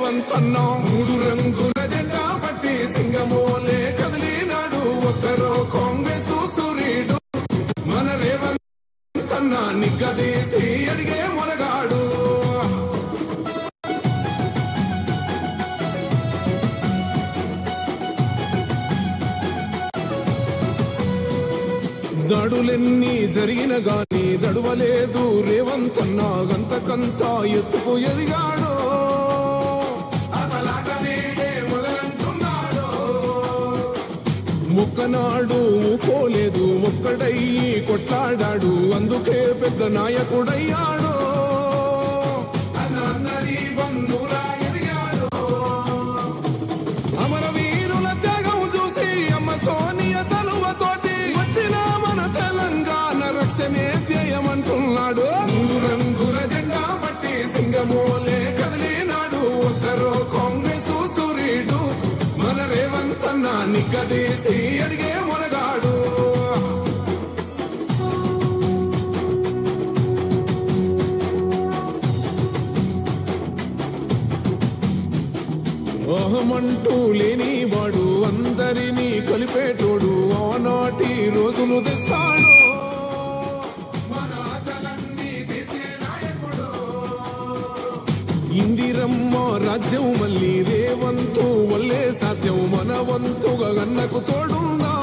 రేవంతన్న మూడు రంగుల జెండా పట్టి సింగమోలే కదిలినాడు ఒక్కరో కాంగ్రెస్ సూర్యుడు మన రేవంతన్న నిగ్గదీసి అడిగే మొనగాడు దాడులెన్ని జరిగిన గాని దడువలేదు రేవంతన్న గంతకంత ఎత్తుకు ఎదిగాడు మొక్కనాడు పోలేదు ఒక్కడయ్యి కొట్లాడాడు అందుకే పెద్ద నాయకుడయ్యాడు అమరవీరుల త్యాగం చూసి అమ్మ సోనియా చలువతోటి వచ్చిన మన తెలంగాణ రక్షణే ధ్యేయమంటున్నాడు మూడు రంగుల జెండా పట్టి సింగమోలే కదిలినాడు ఒక్కరో కాంగ్రెస్ సూర్యుడు మన రేవంతన్న నిగ్గదీసి అడిగే మొనగాడు అహమంటూ లేని వాడు అందరినీ కలిపేటోడు ఆనాటి రోజులు తెస్తాడు మన ఆశలన్నీ తీర్చే నాయకుడు ఇందిరమ్మ రాజ్యం మళ్ళీ రేవంతు వల్లే సాధ్యం మన వంతుగా గన్నకు తోడుందా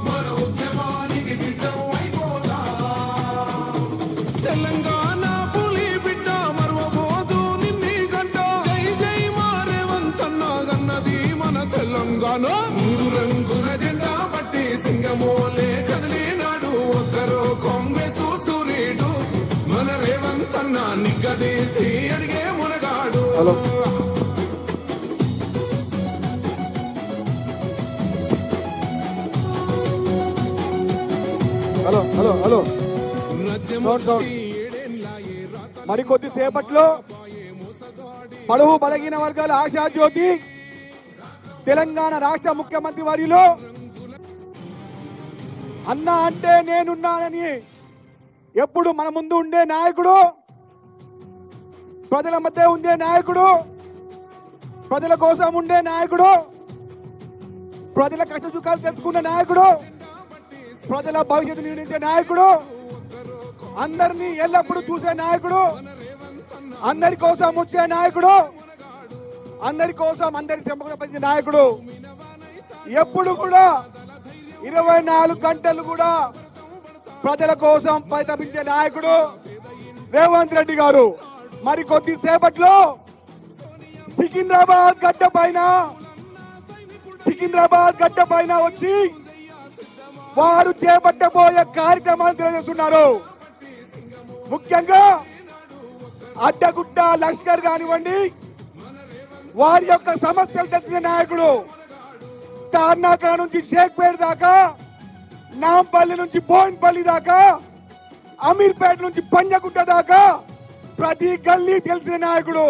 మన ఉద్యమానికి సిద్ధం అయిపోతా తెలంగాణ పులి బిడ్డ మరువబోదు నిన్ని గంట జై జై మా రేవంతన్న గన్నది మన తెలంగాణ మూడు రంగుల జెండా పట్టి సింగమోలే కదిలినాడు ఒక్కరో కాంగ్రెస్ సూర్యుడు మన రేవంతన్న నిగ్గదీసి అడిగే మునగాడు హలో హలో హలో మరికొద్ది సేపట్లో బడుగు బలహీన వర్గాల ఆశాజ్యోతి తెలంగాణ రాష్ట్ర ముఖ్యమంత్రి వర్యులు అన్న అంటే నేనున్నానని ఎప్పుడు మన ముందు ఉండే నాయకుడు ప్రజల మధ్య ఉండే నాయకుడు ప్రజల కోసం ఉండే నాయకుడు ప్రజల కష్ట సుఖాలు తెలుసుకున్న నాయకుడు ప్రజల భవిష్యత్తు నిర్ణయించే నాయకుడు అందరినీ ఎల్లప్పుడూ చూసే నాయకుడు అందరి కోసం వచ్చే నాయకుడు అందరి కోసం అందరి సంపద నాయకుడు ఎప్పుడు కూడా 24 గంటలు కూడా ప్రజల కోసం పరితపించే నాయకుడు రేవంత్ రెడ్డి గారు మరి కొద్దిసేపట్లో సికింద్రాబాద్ గడ్డ పైన వచ్చి వారు చేపట్టబోయే కార్యక్రమాలు తెలియజేస్తున్నారు. ముఖ్యంగా అడ్డగుట్ట లష్కర్ కానివ్వండి, వారి యొక్క సమస్యలు తెలిసిన నాయకుడు తార్నాక నుంచి షేక్పేట్ దాకా, నాంపల్లి నుంచి బోయిన్పల్లి దాకా, అమీర్పేట నుంచి పంజగుట్ట దాకా ప్రతి గల్లీ తెలిసిన నాయకుడు,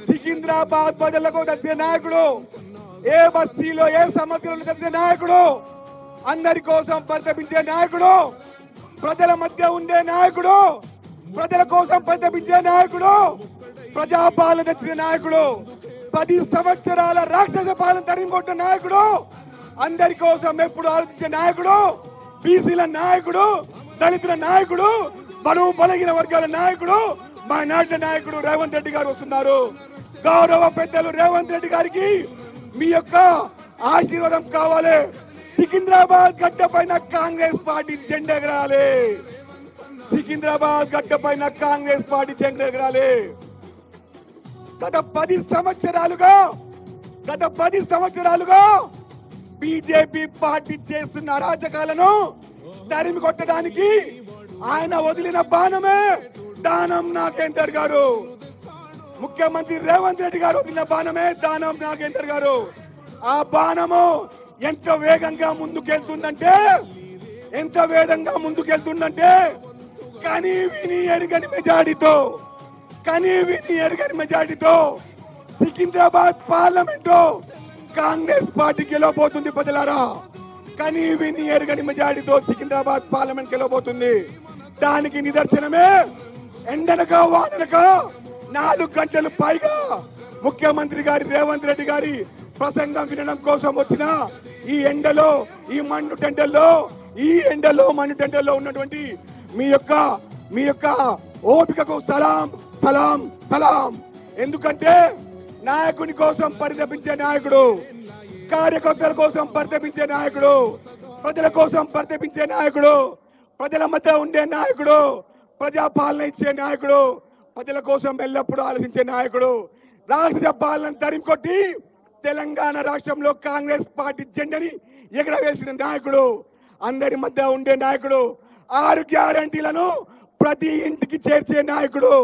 సికింద్రాబాద్ ప్రజలకు తెలిసిన నాయకుడు, ఏ బస్తీలో ఏ సమస్యలు తెలిసిన నాయకుడు, అందరి కోసం పరితపించే నాయకుడు, ప్రజల మధ్య ఉండే నాయకుడు, ప్రజల కోసం పరితపించే నాయకుడు, ప్రజాపాలన తెచ్చిన నాయకుడు, 10 సంవత్సరాల రాక్షస పాలన తరిమికొట్టిన నాయకుడు, అందరి కోసం ఎప్పుడు ఆలోచించే నాయకుడు, బీసీల నాయకుడు, దళితుల నాయకుడు, బడుగు బలహీన వర్గాల నాయకుడు, మా నాటి నాయకుడు రేవంత్ రెడ్డి గారు వస్తున్నారు. గౌరవ పెద్దలు రేవంత్ రెడ్డి గారికి మీ యొక్క ఆశీర్వాదం కావాలి. సికింద్రాబాద్ గడ్డ పైన కాంగ్రెస్ పార్టీ జెండా ఎగరాలి. సికింద్రాబాద్ గడ్డ పైన కాంగ్రెస్ పార్టీ జెండా ఎగరాలి. గత 10 సంవత్సరాలుగా బీజేపీ పార్టీ చేస్తున్న అరాచకాలను తరిమి కొట్టడానికి ఆయన వదిలిన బాణమే దానం నాగేందర్ గారు. ముఖ్యమంత్రి రేవంత్ రెడ్డి గారు వదిలిన బాణమే దానం నాగేందర్ గారు. ఆ బాణము ఎంత వేగంగా ముందుకెళ్తుందంటే కనీ విని ఎరుగని మెజారిటీతో సికింద్రాబాద్ పార్లమెంటు కాంగ్రెస్ పార్టీ గెలవబోతుంది. ప్రజలారా, కనీ విని ఎరుగని మెజారిటీతో సికింద్రాబాద్ పార్లమెంట్ గెలవబోతుంది. దానికి నిదర్శనమే ఎండనక వాననక 4 గంటలు పైగా ముఖ్యమంత్రి గారి రేవంత్ రెడ్డి గారి ప్రసంగం వినడం కోసం వచ్చిన ఈ ఎండలో ఈ మండు ఉన్నటువంటి మీ యొక్క ఓపికకు సలాం సలాం సలాం. ఎందుకంటే నాయకుని కోసం పరితపించే నాయకుడు, కార్యకర్తల కోసం పరితపించే నాయకుడు, ప్రజల కోసం పరితపించే నాయకుడు, ప్రజల మధ్య ఉండే నాయకుడు, ప్రజా పాలన ఇచ్చే నాయకుడు, ప్రజల కోసం ఎల్లప్పుడూ ఆలోచించే నాయకుడు, రాష్ట్ర పాలన తరిమి కొట్టి తెలంగాణ రాష్ట్రంలో కాంగ్రెస్ పార్టీ జెండాని ఎగరవేసిన నాయకుడు, అందరి మధ్య ఉండే నాయకుడు, 6 గ్యారంటీలను ప్రతి ఇంటికి చేర్చే నాయకుడు,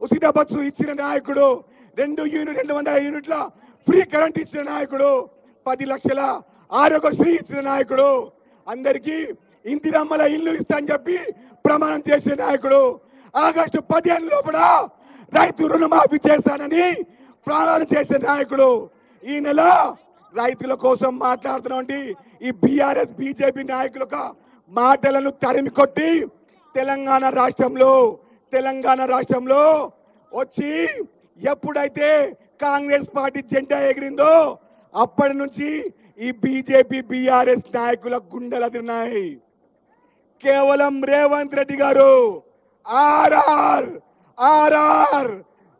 ఉచిత బస్సు ఇచ్చిన నాయకుడు, 200 యూనిట్ల ఫ్రీ కరెంట్ ఇచ్చిన నాయకుడు, 10 లక్షల ఆరోగ్యశ్రీ ఇచ్చిన నాయకుడు, అందరికీ ఇందిరమ్మల ఇల్లు ఇస్తా అని చెప్పి ప్రమాణం చేసే నాయకుడు, ఆగస్టు 15 లోపల రైతు రుణమాఫీ చేస్తానని ప్రమాణం చేసే నాయకుడు. ఈ నెల రైతుల కోసం మాట్లాడుతున్నటువంటి ఈ బీఆర్ఎస్ బీజేపీ నాయకుల మాటలను తరిమి కొట్టి తెలంగాణ రాష్ట్రంలో వచ్చి ఎప్పుడైతే కాంగ్రెస్ పార్టీ జెండా ఎగిరిందో అప్పటి నుంచి ఈ బీజేపీ బీఆర్ఎస్ నాయకుల గుండెలు అదిరినాయి. కేవలం రేవంత్ రెడ్డి గారు ఆర్ఆర్,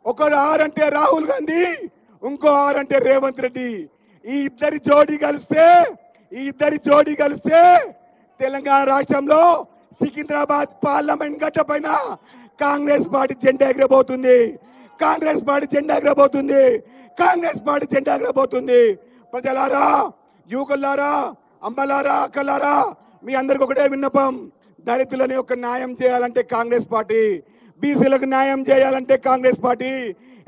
ఒక ఆర్ అంటే రాహుల్ గాంధీ, ఇంకో ఆర్ అంటే రేవంత్ రెడ్డి. ఈ ఇద్దరి జోడీ కలిస్తే తెలంగాణ రాష్ట్రంలో సికింద్రాబాద్ పార్లమెంట్ గడ్డ పైన కాంగ్రెస్ పార్టీ జెండా ఎగరబోతుంది. ప్రజలారా, యువకులారా, అమ్మలారా, అక్కలారా, మీ అందరికి ఒకటే విన్నపం. దళితులని ఒక న్యాయం చేయాలంటే కాంగ్రెస్ పార్టీ, బీసీలకు న్యాయం చేయాలంటే కాంగ్రెస్ పార్టీ,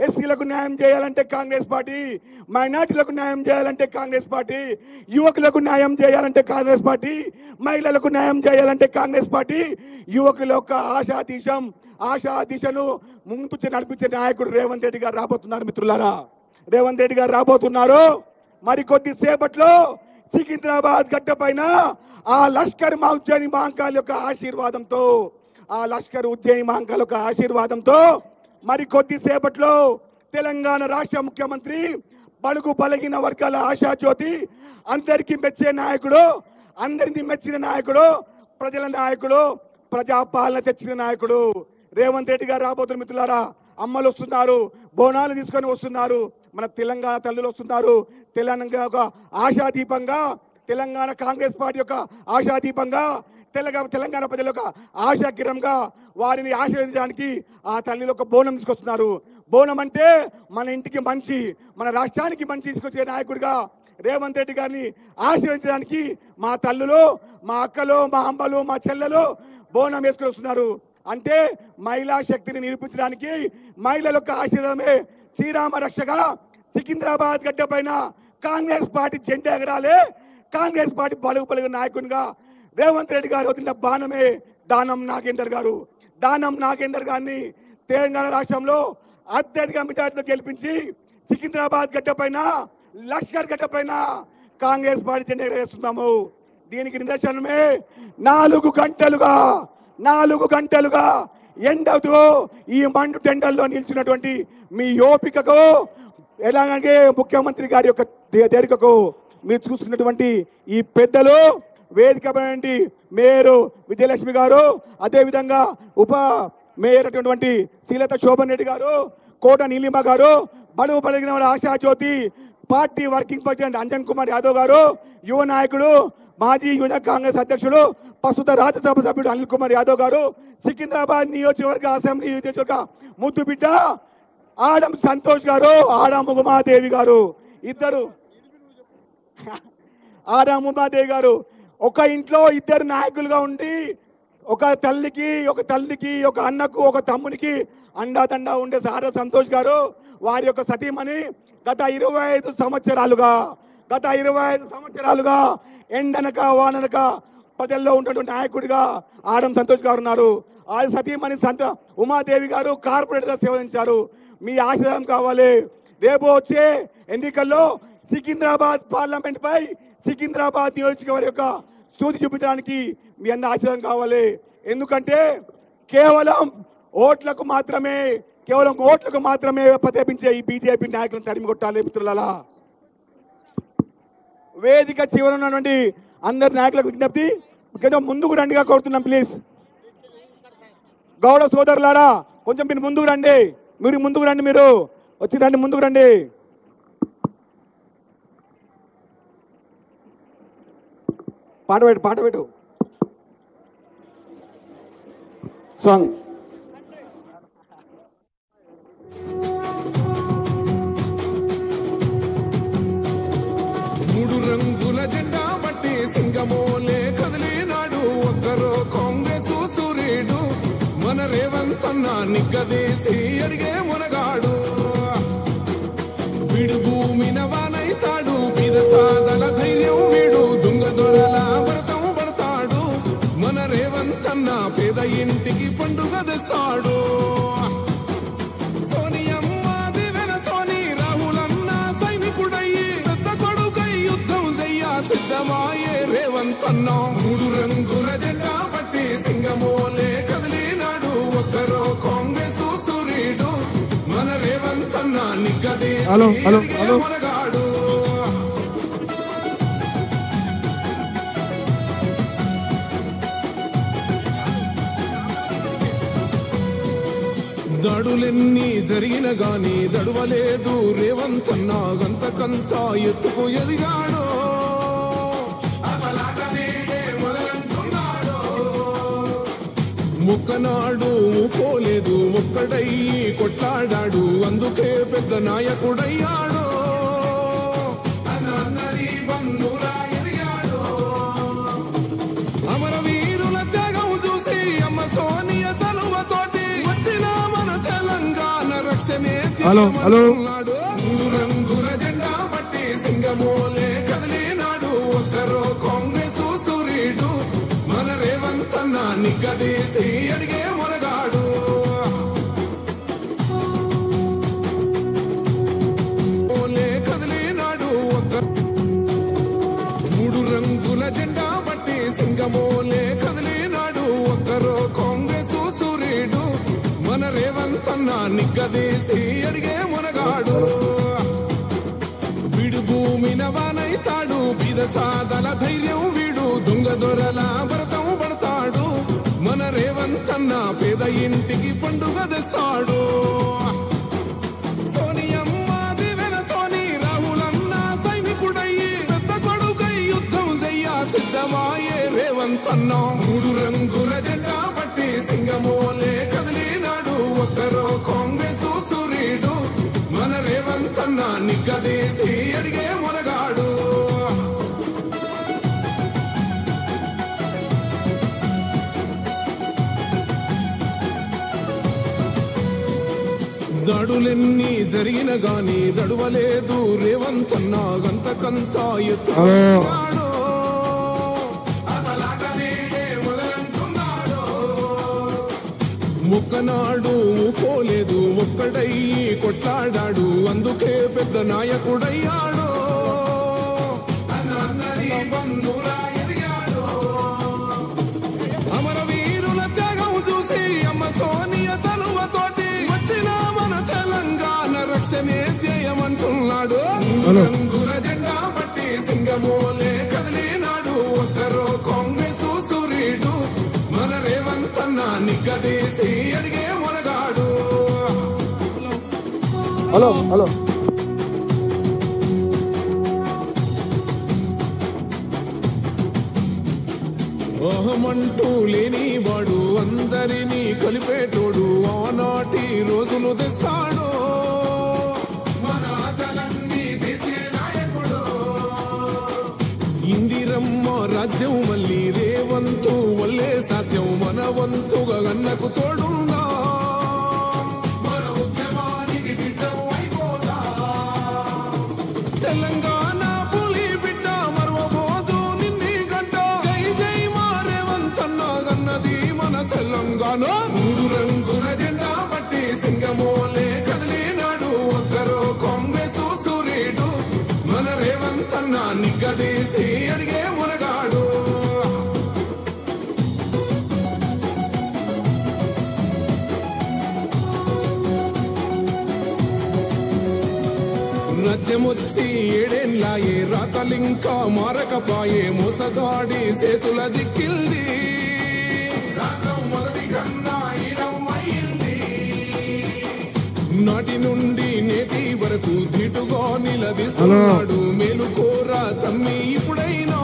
ఎస్సీలకు న్యాయం చేయాలంటే కాంగ్రెస్ పార్టీ, మైనార్టీలకు న్యాయం చేయాలంటే కాంగ్రెస్ పార్టీ, యువకులకు న్యాయం చేయాలంటే కాంగ్రెస్ పార్టీ, మహిళలకు న్యాయం చేయాలంటే కాంగ్రెస్ పార్టీ. యువకుల యొక్క ఆశా దిశను ముందు నడిపించే నాయకుడు రేవంత్ రెడ్డి గారు రాబోతున్నారు. మిత్రులారా, రేవంత్ రెడ్డి గారు రాబోతున్నారు. మరి కొద్ది సేపట్లో సికింద్రాబాద్ గడ్డ పైన ఆ లష్కర్ ఉజ్జయిని మహంకాళ యొక్క ఆశీర్వాదంతో మరి కొద్ది సేపట్లో తెలంగాణ రాష్ట్ర ముఖ్యమంత్రి, బడుగు బలహీన వర్గాల ఆశాజ్యోతి, అందరికీ మెచ్చే నాయకుడు, అందరినీ మెచ్చిన నాయకుడు, ప్రజల నాయకుడు, ప్రజా పాలన తెచ్చిన నాయకుడు రేవంత్ రెడ్డి గారు రాబోతున్న. మిత్రులారా, అమ్మలు వస్తున్నారు, బోనాలు తీసుకొని వస్తున్నారు, మన తెలంగాణ తల్లులు వస్తున్నారు. తెలంగాణ ఒక ఆశాదీపంగా, తెలంగాణ కాంగ్రెస్ పార్టీ యొక్క ఆశాదీపంగా, తెలంగాణ ప్రజల యొక్క ఆశాకిరంగా వారిని ఆశీర్వదించడానికి ఆ తల్లిలో ఒక బోనం తీసుకొస్తున్నారు. బోనం అంటే మన ఇంటికి మంచి, మన రాష్ట్రానికి మంచి తీసుకొచ్చే నాయకుడిగా రేవంత్ రెడ్డి గారిని ఆశీర్వదించడానికి మా తల్లులు, మా అక్కలు, మా అమ్మలు, మా చెల్లెలు బోనం వేసుకొని వస్తున్నారు. అంటే మహిళా శక్తిని నిరూపించడానికి మహిళల యొక్క ఆశీర్వాదమే శ్రీరామ రక్షగా సికింద్రాబాద్ గడ్డ పైన కాంగ్రెస్ పార్టీ జెండా ఎగరాలే. కాంగ్రెస్ పార్టీ బలుగు నాయకునిగా రేవంత్ రెడ్డి గారు వదిలిన బాణమే దానం నాగేందర్ గారిని తెలంగాణ రాష్ట్రంలో అత్యధిక మెజార్టీతో గెలిపించి సికింద్రాబాద్ గడ్డ పైన, లష్కర్ గడ్డ పైన కాంగ్రెస్ పార్టీ జెండా ఎగరేస్తున్నాము. దీనికి నిదర్శనమే 4 గంటలుగా ఎండతో ఈ మండు టెండల్లో నిలిచినటువంటి మీ ఓపికకు, ఎలాగే ముఖ్యమంత్రి గారి యొక్క దేరికకు మీరు చూస్తున్నటువంటి ఈ పెద్దలు, వేదిక మేయర్ విజయలక్ష్మి గారు, అదేవిధంగా ఉప మేయర్ అటువంటి శ్రీలత శోభన్ రెడ్డి గారు, కోట నీలిమ గారు, బడుగు బలిగిన ఆశాజ్యోతి party working president Anjan Kumar Yadav గారు, యువ నాయకుడు, మాజీ యువ కాంగ్రెస్ అధ్యక్షుడు, ప్రస్తుత రాజ్యసభ సభ్యుడు అనిల్ కుమార్ యాదవ్ గారు, సికింద్రాబాద్ నియోజకవర్గ అసెంబ్లీ నియోజకవర్గ ముద్దు బిడ్డ ఆడం సంతోష్ గారు, ఆడం ఉమాదేవి గారు, ఒక ఇంట్లో 2 నాయకులుగా ఉండి ఒక తల్లికి, ఒక అన్నకు, ఒక తమ్మునికి అండాదండా ఉండే సారా సంతోష్ గారు, వారి యొక్క సతీమణి గత 25 సంవత్సరాలుగా ఎండనక వాననక ప్రజల్లో ఉన్నటువంటి నాయకుడిగా ఆడం సంతోష్ గారు ఉన్నారు. ఆ సతీమణి ఉమాదేవి గారు కార్పొరేట్ గా సేవించారు. మీ ఆశీర్వాదం కావాలి. రేపు వచ్చే ఎన్నికల్లో సికింద్రాబాద్ పార్లమెంట్ పై, సికింద్రాబాద్ నియోజకవర్గం యొక్క సూచి చూపించడానికి మీ అందరి ఆశీర్వాదం కావాలి. ఎందుకంటే కేవలం ఓట్లకు మాత్రమే కేవలం ఓట్లకు మాత్రమే ప్రతిపించే ఈ బీజేపీ నాయకులను తరిమి కొట్టాలి మిత్రులారా. వేదిక చివర ఉన్నటువంటి అందరి నాయకులకు విజ్ఞప్తి, కొంచెం ముందుకు రండిగా కోరుతున్నాం ప్లీజ్. గౌడ సోదరులారా కొంచెం మీరు ముందుకు రండి, మీరు ముందుకు రండి, మీరు వచ్చి రండి, ముందుకు రండి. పాట పెట్టు సాంగ్. మూడు రంగుల జెండా బట్టి సింగమోలే కదిలినాడు ఒక్కరో కాంగ్రెస్ సూర్యుడు మన రేవంత్ అన్న నిగ్గదీసి అడిగే మునగాడు. వీడు భూమిన వానైతాడు, బీద సాదల ధైర్యం వీడు, దుంగ దొరల భరతం పడతాడు. మన రేవంత్ అన్న పేద ఇంటికి పండుగ తెస్తాడు. సోనియమ్మ దివెనతోని రాహులన్న సైనికుడయ్యి పెద్ద కొడుకై యుద్ధం చెయ్య సిద్ధమాయే రేవంత్ అన్న. మూడు రంగుల జెండా పట్టి సింగమోలే కదిలినాడు ఒక్కరో కాంగ్రెస్ సూర్యుడు మన రేవంత్ అన్న నిగ్గదీసి మునగాడు. దాడులెన్ని జరిగిన గాని దడువలేదు రేవంత్ అన్న, గంతకంతా ఎత్తుకు ఎదిగాడు. ముక్కనాడు పోలేదు, ఒక్కడయ్యి కొట్లాడాడు, అందుకే పెద్ద నాయకుడయ్యాడు. అమరవీరుల త్యాగం చూసి అమ్మ సోనియ చలువతోటి వచ్చిన మన తెలంగాణ రక్షణే చేయాలన్నాడు. మూడు రంగుల జెండా బట్టి సింగమోలే కదిలినాడు ఒక్కరో కాంగ్రెస్ సూర్యుడు మన రేవంత్ అన్న నిగ్గదీసి అడిగే మునగాడు. కదిలినాడు మూడు రంగుల జెండా బట్టి సింగమోలే కదిలినాడు ఒక్కరో కాంగ్రెస్ సూర్యుడు మన రేవంత్ అన్న నిగ్గదీసి అడిగే మునగాడు. వీడు భూమిన వానైతాడు, బీద సాదల ధైర్యం వీడు, దొంగ దొరల భరతం పడతాడు. మన రేవంత్ అన్న పేద ఇంటికి పండుగ తెస్తాడు. సోనియమ్మ దివెనతోని రాహులన్న సైనికుడయ్యి పెద్ద కొడుకై యుద్ధం చెయ్య సిద్ధమాయే రేవంత్ అన్న. మూడు రంగుల జెండా బట్టి సింగమోలే కదిలినాడు ఒక్కరో కాంగ్రెస్ సూర్యుడు మన రేవంత్ అన్న నిగ్గదీసి అడిగే మునగాడు. దాడులెన్ని జరిగిన గాని దడువలేదు రేవంత్ అన్న, గంతకంతా ఎత్తుకున్నాడు. ముక్కనాడు పోలేదు, ఒక్కడయ్యి కొట్లాడాడు, అందుకే పెద్ద నాయకుడయ్యాడు. అమరవీరుల త్యాగం చూసి అమ్మ సోనియ చలువతోటి వచ్చిన మన తెలంగాణ రక్షణే చేయమంటున్నాడు. రంగుల జెండా బట్టి సింగమోలే కదిలినాడు ఒక్కరో కాంగ్రెస్ సూర్యుడు మన రేవంత్ అన్న నిగ్గదీసి అడిగే మునగాడు. హలో ఓహమంటూ లేని వాడు అందరినీ కలిపేటోడు, ఆనాటి రోజులు తెస్తాడు. మన ఆశలన్నీ తెచ్చే నాయకుడు. ఇందిరమ్మ రాజ్యం మళ్ళీ రేవంతు వల్లే సాధ్యం, మన వంతుగా గన్నకు తోడుందా. మన ఉద్యమానికి సిద్ధం అయిపోదా. తెలంగాణ పులి బిడ్డ మరవబోదు నిన్ని గంట. జై జై మా రేవంత్ అన్న గన్నది మన తెలంగాణ. మూడు రంగుల జెండా బట్టి సింగమోలే కదిలినాడు ఒక్కరో కాంగ్రెస్ సూర్యుడు మన రేవంత్ అన్న నిగ్గదీసి అడిగే మునగాడు. రాజ్యమొచ్చి ఏడేళ్ళాయే రాతలింకా మారకపాయే మోసగాడి చేతుల దిక్కిల్ది రాష్ట్రం మొదటి కన్నా ఈడమైంది నాటి నుండి నేటి వరకు ధీటుగా నిలదీస్తున్నాడు మేలుకోరా తమ్మి ఇప్పుడైనా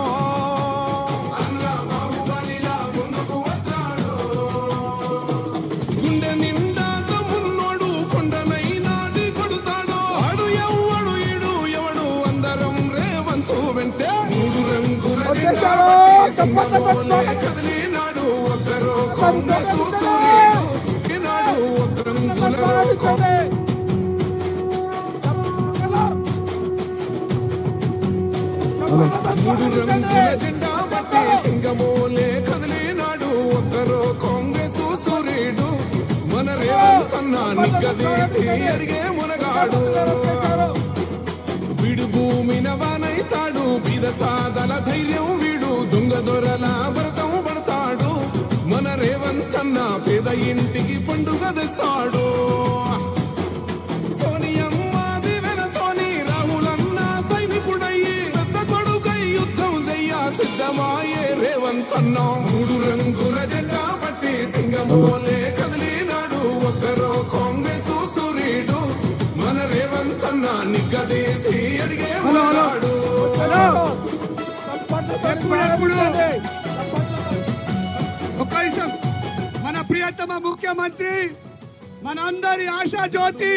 కదిలినాడు ఒకరు కాంగ్రెస్ సూర్యుడు మూడు రంగుల జెండా బట్టి సింగమోలే కదిలినాడు ఒకరు కాంగ్రెస్ సూర్యుడు మన రేవంత్ అన్న నిగ్గదీసి అడిగే మునగాడు వీడు భూమిన వానైతాడు బీద సాదల ధైర్యం వీడు దొంగ దొరల భరతం పడతాడు మన రేవంత్ అన్న పేద ఇంటికి పండుగ తెస్తాడు సోనియమ్మ దివెనతోని రాహులన్న సైనికుడయ్యి పెద్ద కొడుకై యుద్ధం చెయ్య సిద్ధమాయే రేవంత్ అన్న మూడు రంగుల జెండా పట్టి సింగమోలే కదిలినాడు ఒకరో కాంగ్రెస్ సూర్యుడు మన రేవంత్ అన్న నిగ్గదీసి అడిగే మునగాడు ఒక్క నిమిషం మన ప్రియతమ ముఖ్యమంత్రి మన అందరి ఆశా జ్యోతి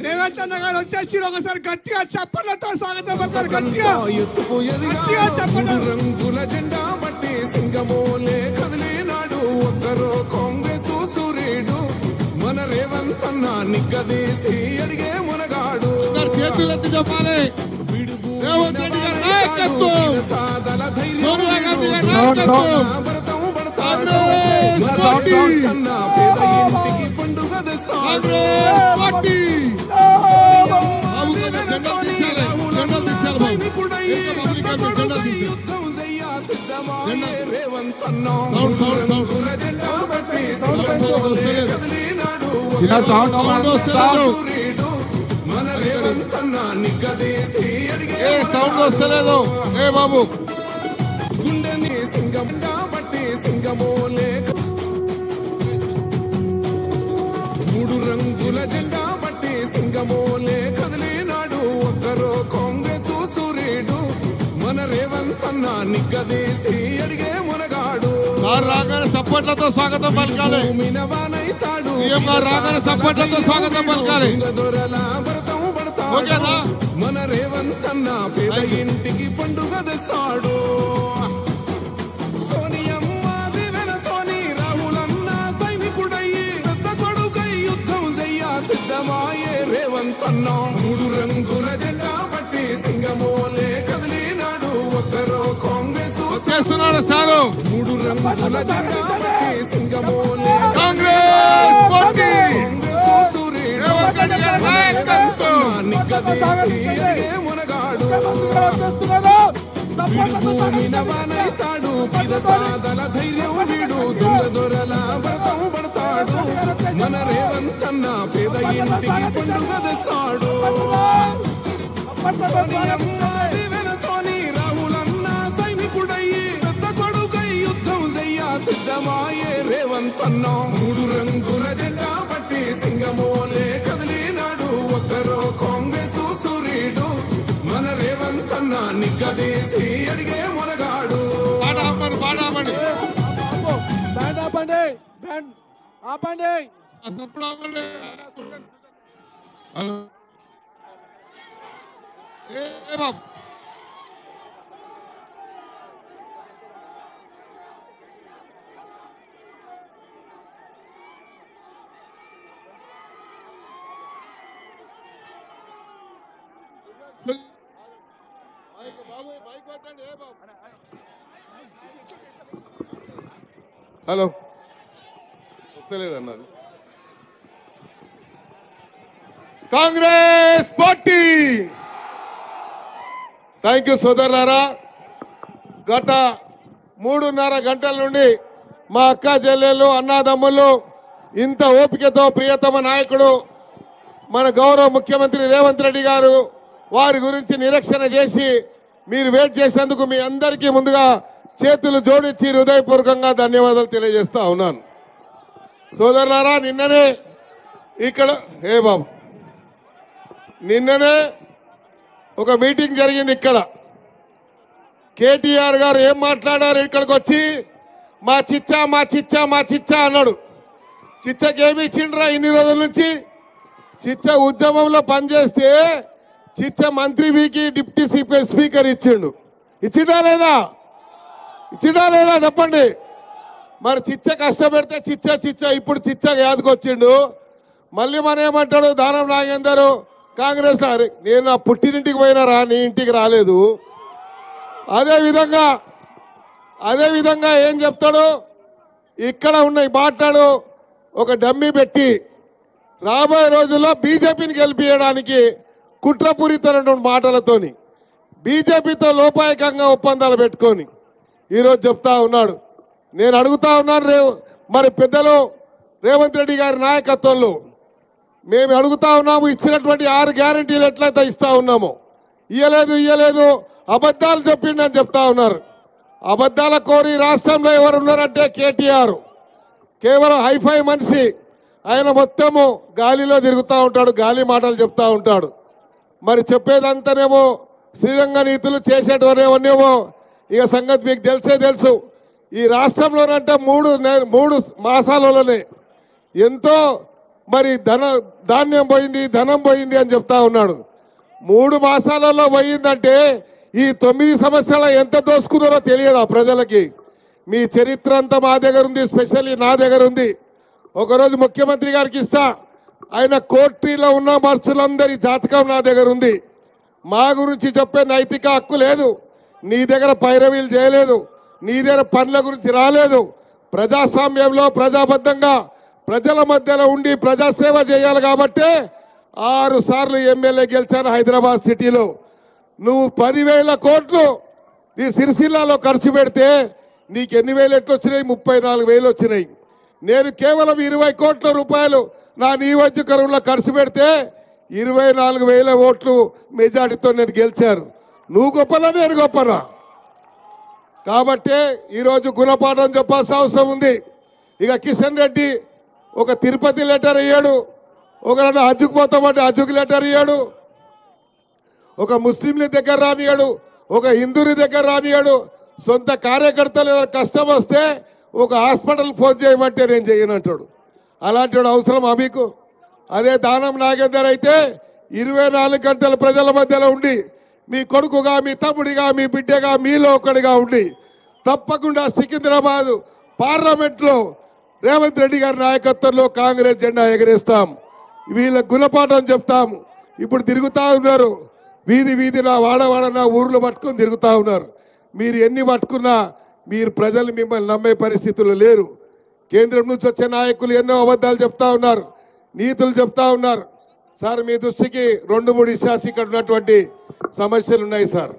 రేవంత్ అన్న గారు వచ్చేసి ఒకసారి గట్టిగా చప్పట్లతో స్వాగతం పడతారు గట్టిగా చెప్పండి రంగుల జెండా బట్టి సింగమోలే కదిలినాడు ఒకరో కాంగ్రెస్ సూర్యుడు మన రేవంత్ అన్న నిగ్గదీసి అడిగే మునగాడు చేతులెత్తి చెప్పాలి రేవంత్ రెడ్డి గారి నాయకత్వం సోనియా గాంధీ గారి నాయకత్వం పేద ఇంటికి పండుగ తెస్తాడు యుద్ధం చెయ్య సిద్ధమాయే రేవంత్ అన్న జెండా బట్టి కదిలినాడు సూర్యుడు మన రేవంత్ అన్న నిగ్గదీసి అడిగే సౌండ్ వస్తలేదు ఏ బాబు గుండెని సింగం బట్టి సింగమోలే మూడు రంగుల జెండా బట్టి సింగమోలే కదిలినాడు ఒకరో కాంగ్రెస్ సూర్యుడు మన రేవంత్ అన్న నిగ్గదీసి అడిగే మునగాడు రాగానే సపోర్ట్లతో స్వాగతం పలకాలి సీఎం గారు రాగానే సపోర్ట్లతో స్వాగతం పలకాలి ఓకేనా మన రేవంత్ అన్న పేద ఇంటికి పండుగ తెస్తాడు సోనియమ్మ దివెనతోని రాహులన్న సైనికుడయ్యి పెద్ద కొడుకై యుద్ధం చెయ్య సిద్ధమాయే రేవంత్ అన్న మూడు రంగుల జెండా బట్టి సింగమోలే కదిలినాడు ఒకరో కాంగ్రెస్ చేస్తున్నాడు సారు మూడు రంగుల జెండా బట్టి సింగమోలే కాంగ్రెస్ పార్టీ సూర్యుడు రేవంత్ రెడ్డి గారి నాయకత్వం నిగ్గదీసి అడిగే మునగాడు వీడు భూమిన వానైతాడు పిద సాదల ధైర్యం వీడు దొంగ దొరల భరతం పడతాడు మన రేవంత్ అన్న పేద ఇంటికి పండుగ తెస్తాడు సోనియమ్మ దివెనతోని రాహులన్న సైనికుడయ్యి పెద్ద కొడుకై యుద్ధం చెయ్య సిద్ధమాయే రేవంత్ అన్న మూడు రంగుల జెండా బట్టి సింగమోలే కదిలినాడు ఒకరో కాంగ్రెస్ సూర్యుడు మన రేవంత్ అన్న నిగ్గదీసి అడిగే మునగాడు ఆపండి బాబు హలో వస్తలేదన్నది కాంగ్రెస్ పార్టీ థ్యాంక్ యూ సోదరులారా గత 3.5 గంటల నుండి మా అక్క చెల్లెళ్ళు అన్నాదమ్ముళ్ళు ఇంత ఓపికతో ప్రియతమ నాయకుడు మన గౌరవ ముఖ్యమంత్రి రేవంత్ రెడ్డి గారు వారి గురించి నిరీక్షణ చేసి మీరు వెయిట్ చేసేందుకు మీ అందరికీ ముందుగా చేతులు జోడించి హృదయపూర్వకంగా ధన్యవాదాలు తెలియజేస్తా ఉన్నాను. సోదరులారా, నిన్ననే ఇక్కడ బాబు నిన్ననే ఒక మీటింగ్ జరిగింది. ఇక్కడ కేటీఆర్ గారు ఏం మాట్లాడారు? ఇక్కడికి వచ్చి మా చిచ్చా మా చిచ్చా మా చిచ్చా అన్నాడు. చిచ్చకి ఏమి ఇచ్చిండ్రా ఇన్ని రోజుల నుంచి? చిచ్చ ఉద్యమంలో పనిచేస్తే చిచ్చ మంత్రి వీకి డిప్యూటీ స్పీకర్ ఇచ్చిండు. ఇచ్చిండా లేదా? ఇచ్చిండా లేదా చెప్పండి. మరి చిచ్చ కష్టపెడితే చిచ్చ చిచ్చ ఇప్పుడు చిచ్చ యాదకొచ్చిండు. మళ్ళీ మన ఏమంటాడు దానం నాగేందర్ కాంగ్రెస్ నేను నా పుట్టినింటికి పోయినారా, నీ ఇంటికి రాలేదు. అదేవిధంగా ఏం చెప్తాడు? ఇక్కడ ఉన్న మాట్లాడు ఒక డమ్మీ పెట్టి రాబోయే రోజుల్లో బీజేపీని గెలిపించడానికి కుట్రపూరితమైనటువంటి మాటలతోని బీజేపీతో లోపాయకంగా ఒప్పందాలు పెట్టుకొని ఈరోజు చెప్తా ఉన్నాడు. నేను అడుగుతా ఉన్నాను, మరి పెద్దలు రేవంత్ రెడ్డి గారి నాయకత్వంలో మేము అడుగుతా ఉన్నాము, ఇచ్చినటువంటి 6 గ్యారెంటీలు ఎట్లయితే ఇస్తా ఉన్నామో ఇయ్యలేదు అబద్ధాలు చెప్పిండని చెప్తా ఉన్నారు. అబద్ధాల కోరి రాష్ట్రంలో ఎవరు ఉన్నారంటే కేటీఆర్. కేవలం హైఫై మనిషి ఆయన, మొత్తము గాలిలో తిరుగుతూ ఉంటాడు, గాలి మాటలు చెప్తా ఉంటాడు. మరి చెప్పేదంతానేమో శ్రీరంగ నీతులు, చేసేటవనేమో ఇక సంగతి మీకు తెలుసు. ఈ రాష్ట్రంలోనంటే మూడు మాసాలలోనే ఎంతో మరి ధాన్యం పోయింది, ధనం పోయింది అని చెప్తా ఉన్నాడు. 3 మాసాలలో పోయిందంటే ఈ 9 సంవత్సరాలు ఎంత దోసుకున్నారో తెలియదా ప్రజలకి? మీ చరిత్ర అంతా మా దగ్గర ఉంది, స్పెషల్లీ నా దగ్గర ఉంది. ఒకరోజు ముఖ్యమంత్రి గారికి ఇస్తా, ఆయన కోర్టులో ఉన్న మనుషులందరి జాతకం నా దగ్గర ఉంది. మా గురించి చెప్పే నైతిక హక్కు లేదు. నీ దగ్గర పైరవీలు చేయలేదు, నీ దగ్గర పనుల గురించి రాలేదు. ప్రజాస్వామ్యంలో ప్రజాబద్ధంగా ప్రజల మధ్యలో ఉండి ప్రజాసేవ చేయాలి కాబట్టి 6 సార్లు ఎమ్మెల్యే గెలిచాను హైదరాబాద్ సిటీలో. నువ్వు 10,000 కోట్లు నీ సిరిసిల్లాలో ఖర్చు పెడితే నీకు ఎన్ని వేలు ఎట్లు వచ్చినాయి? 34,000 వచ్చినాయి. నేను కేవలం 20 కోట్ల రూపాయలు నా నియోజకవర్గంలో ఖర్చు పెడితే 24,000 ఓట్లు మెజార్టీతో నేను గెలిచాను. నువ్వు గొప్పనా, నేను గొప్పనా? కాబట్టి ఈరోజు గుణపాఠం చెప్పాల్సిన అవసరం ఉంది. ఇక కిషన్ రెడ్డి ఒక తిరుపతి లెటర్ ఇయ్యాడు, ఒకరన్నా హజ్జుకు పోతామంటే హజ్జుకు లెటర్ ఇయ్యాడు, ఒక ముస్లింల దగ్గర రానియాడు, ఒక హిందువుల దగ్గర రానియాడు. సొంత కార్యకర్తలు కష్టం వస్తే ఒక హాస్పిటల్ ఫోన్ చేయమంటే నేను చేయనంటాడు. అలాంటి అవసరం మీకు? అదే దానం నాగేందర్ అయితే 24 గంటలు ప్రజల మధ్యలో ఉండి మీ కొడుకుగా, మీ తమ్ముడిగా, మీ బిడ్డగా, మీలో ఒకడిగా ఉండి తప్పకుండా సికింద్రాబాద్ పార్లమెంట్లో రేవంత్ రెడ్డి గారి నాయకత్వంలో కాంగ్రెస్ జెండా ఎగరేస్తాం. వీళ్ళ గుణపాఠం చెప్తాం. ఇప్పుడు తిరుగుతూ ఉన్నారు వీధిన వాడవాడన ఊర్లు పట్టుకొని తిరుగుతూ ఉన్నారు. మీరు ఎన్ని పట్టుకున్నా మీరు ప్రజలు మిమ్మల్ని నమ్మే పరిస్థితులు లేరు. కేంద్రం నుంచి వచ్చే నాయకులు ఎన్నో అబద్ధాలు చెప్తా ఉన్నారు, నీతులు చెప్తా ఉన్నారు. సార్, మీ దృష్టికి 2-3 ఇష్యూస్ ఇక్కడ ఉన్నటువంటి సమస్యలు ఉన్నాయి సార్.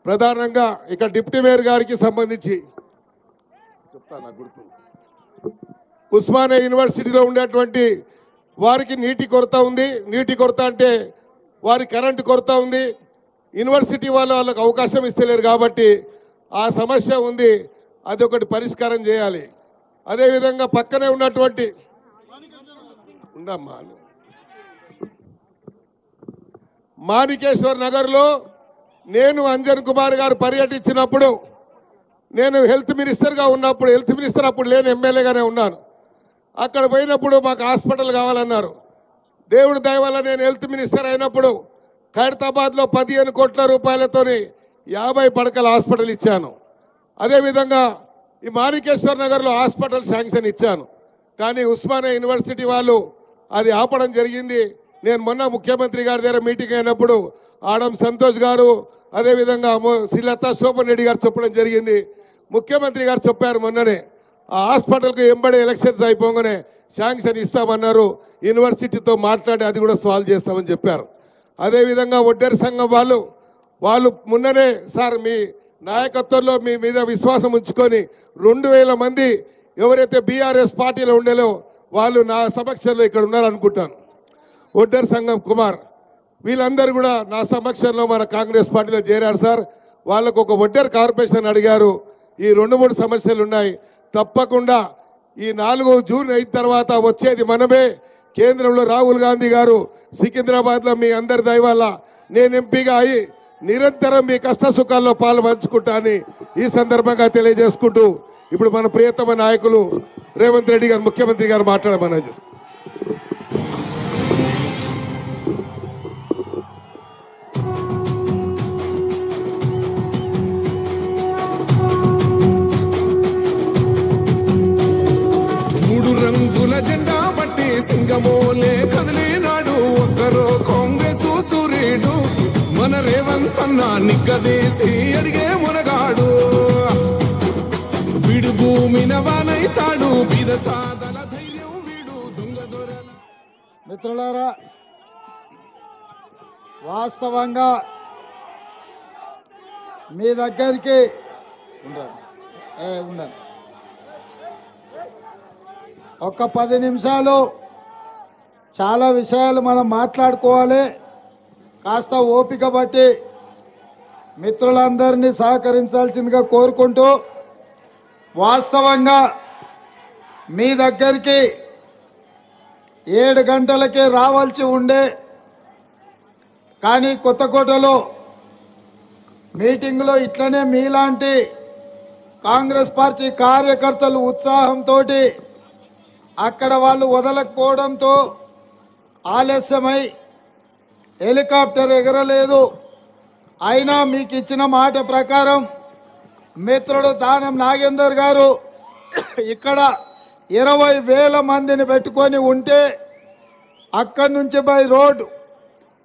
ప్రధానంగా ఇక్కడ డిప్యూటీ మేయర్ గారికి సంబంధించి చెప్తా. నాకు గుర్తు, ఉస్మానియా యూనివర్సిటీలో ఉండేటువంటి వారికి నీటి కొరత ఉంది. నీటి కొరత అంటే వారి కరెంటు కొరత ఉంది. యూనివర్సిటీ వాళ్ళకు అవకాశం ఇస్తలేరు కాబట్టి ఆ సమస్య ఉంది. అది ఒకటి పరిష్కారం చేయాలి. అదేవిధంగా పక్కనే ఉన్నటువంటి ఉండమ్మా మాణికేశ్వర్ నగర్లో నేను అంజన్ కుమార్ గారు పర్యటించినప్పుడు, నేను హెల్త్ మినిస్టర్గా ఉన్నప్పుడు, హెల్త్ మినిస్టర్ అప్పుడు లేని ఎమ్మెల్యేగానే ఉన్నాను. అక్కడ పోయినప్పుడు మాకు హాస్పిటల్ కావాలన్నారు. దేవుడి దయ వల్ల నేను హెల్త్ మినిస్టర్ అయినప్పుడు ఖైరతాబాద్లో 15 కోట్ల రూపాయలతోని 50 పడకల హాస్పిటల్ ఇచ్చాను. అదేవిధంగా ఈ మాణికేశ్వర్ నగర్లో హాస్పిటల్ శాంక్షన్ ఇచ్చాను. కానీ ఉస్మానియా యూనివర్సిటీ వాళ్ళు అది ఆపడం జరిగింది. నేను మొన్న ముఖ్యమంత్రి గారి దగ్గర మీటింగ్ అయినప్పుడు ఆడం సంతోష్ గారు, అదేవిధంగా శ్రీలతా శోభన్ రెడ్డి గారు చెప్పడం జరిగింది. ముఖ్యమంత్రి గారు చెప్పారు మొన్ననే, ఆ హాస్పిటల్కి ఎంబడే ఎలక్షన్స్ అయిపోగానే శాంక్షన్ ఇస్తామన్నారు. యూనివర్సిటీతో మాట్లాడి అది కూడా సాల్వ్ చేస్తామని చెప్పారు. అదేవిధంగా ఒడ్డెర సంఘం వాళ్ళు మొన్ననే, సార్ మీ నాయకత్వంలో మీ మీద విశ్వాసం ఉంచుకొని 2,000 మంది ఎవరైతే బీఆర్ఎస్ పార్టీలో ఉండేలో వాళ్ళు నా సమక్షంలో ఇక్కడ ఉన్నారనుకుంటాను. ఒడ్డెర సంఘం కుమార్ వీళ్ళందరూ కూడా నా సమక్షంలో మన కాంగ్రెస్ పార్టీలో చేరారు సార్. వాళ్ళకు ఒక ఒడ్డర్ కార్పొరేషన్ అడిగారు. ఈ 2-3 సమస్యలు ఉన్నాయి. తప్పకుండా ఈ 4 జూన్ అయిన తర్వాత వచ్చేది మనమే. కేంద్రంలో రాహుల్ గాంధీ గారు సికింద్రాబాద్లో మీ అందరి దయ వల్ల నేను ఎంపీగా అయి నిరంతరం మీ కష్ట సుఖాల్లో పాలు పంచుకుంటా అని ఈ సందర్భంగా తెలియజేసుకుంటూ ఇప్పుడు మన ప్రియతమ నాయకులు రేవంత్ రెడ్డి గారు ముఖ్యమంత్రి గారు మాట్లాడమన్నారు. రంగుల జెండా బట్టి సింగమోలే కదిలినాడు ఒక్కరో కాంగ్రెస్ సూర్యుడు మన రేవంత్ అన్న నిగ్గదీసి అడిగే మునగాడు వీడు భూమిన వానైతాడు బీద సాదల ధైర్యం వీడు దొంగ దొరల. మిత్రులారా, వాస్తవంగా మీ దగ్గరికి ఉండండి ఒక్క 10 నిమిషాలు. చాలా విషయాలు మనం మాట్లాడుకోవాలి. కాస్త ఓపిక బట్టి మిత్రులందరినీ సహకరించాల్సిందిగా కోరుకుంటూ, వాస్తవంగా మీ దగ్గరికి 7 గంటలకే రావాల్సి ఉండే, కానీ కొత్తకోటలో మీటింగ్లో ఇట్లనే మీలాంటి కాంగ్రెస్ పార్టీ కార్యకర్తలు ఉత్సాహంతో అక్కడ వాళ్ళు వదలకపోవడంతో ఆలస్యమై హెలికాప్టర్ ఎగరలేదు. అయినా మీకు ఇచ్చిన మాట ప్రకారం మిత్రుడు దానం నాగేందర్ గారు ఇక్కడ 20,000 మందిని పెట్టుకొని ఉంటే అక్కడి నుంచి బై రోడ్